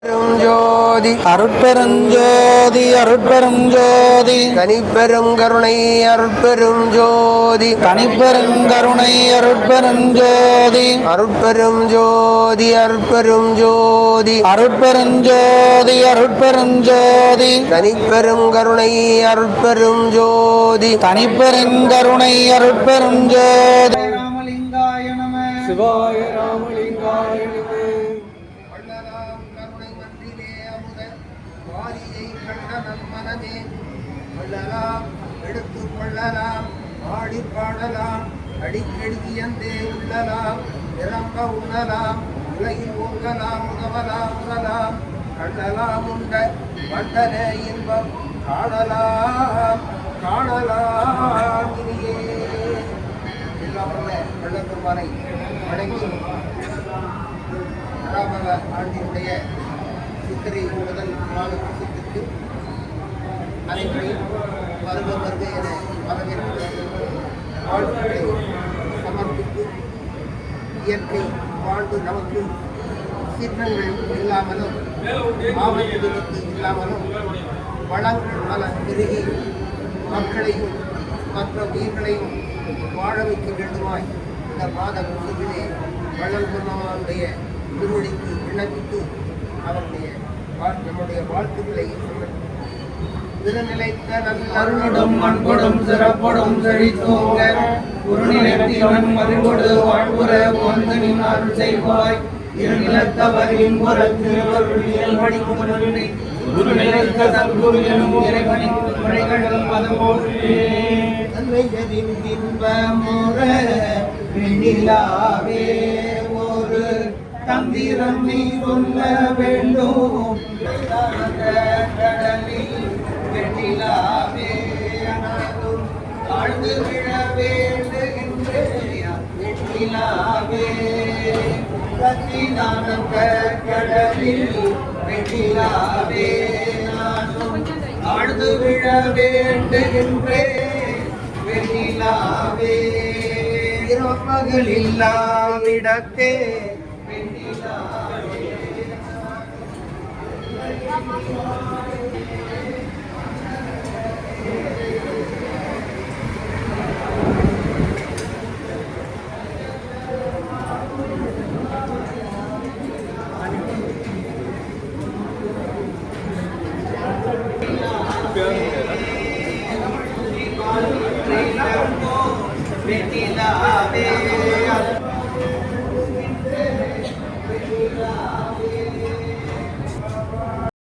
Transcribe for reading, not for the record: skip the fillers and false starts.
ஜோதி அருட்பெருஞ்சோதி அருட்பெருஞ்சோதி தனிப்பெரும் கருணை அருட்பெரும் ஜோதி தனிப்பெருங்கருணை அருட்பெருஞ்சோதி அருட்பெரும் ஜோதி அருட்பெரும் ஜோதி அருட்பெருஞ்சோதி அருட்பெருஞ்சோதி தனிப்பெரும் கருணை அருட்பெரும் ஜோதி தனிப்பெருங்கருணை அருட்பெருஞ்சோதி. ராமலிங்காய நம. சிவாய ராமலிங்காய நம. எடுத்து கொள்ளலாம், ஆடி பாடலாம், அடிக்கடியந்தே உள்ளலாம், நிரம்ப உண்ணலாம், உலகில் ஓங்கலாம், உணவலாம், உணலாம், கண்ணலாம் உண்ட வண்டன இன்பம் காணலாம் காணலாம் இனியே. எல்லாம் வெள்ளப்பெருமானை வணங்கி ஆண்டினுடைய சித்திரை முதல் மாதத்திற்கு அனைவரையும் வருக வருக என வரவேற்பு வாழ்த்துக்களை சமர்ப்பித்து இயற்கை வாழ்வு நமக்கு சீற்றங்கள் இல்லாமலும் ஆபத்து விபத்து இல்லாமலும் வளங்கள் பல பெருகி மக்களையும் மற்ற உயிர்களையும் வாழ வைக்க வேண்டுமாய் இந்த மாத முழுவதிலே வளர்பெருமானுடைய திருவடிக்கு விண்ணப்பித்து அவருடைய நம்முடைய வாழ்த்துக்களை அருளுடும் மண்பொடும் சிறப்பொடும் செழித்தோங்க குறுநிலத்திலும் அறிவொடு வாழ்வுற வந்து நின் அருள் செய்வாய். இருநிலத்தவரின் புறத்திருவருளியல் படிக்கும் குரு நிலைத்த சத்குரு எனும் இறைவனின் மழைகளும் பதமோற்றே இன்பமுற வெண்ணிலாவே ஒரு தந்திரம் நீ சொல்ல வேண்டும். கடலில் வெண்ணிலாவே அனைத்தும் ஆழ்ந்து விழ வேண்டுகின்றேன். வெண்ணிலாவே சத்திதானந்த கடலில் வெண்ணிலாவே நானும் ஆழ்ந்து விழ வேண்டுகின்றேன். வெண்ணிலாவே இரப்பகலில்லாவிடத்தே வெண்ணிலாவே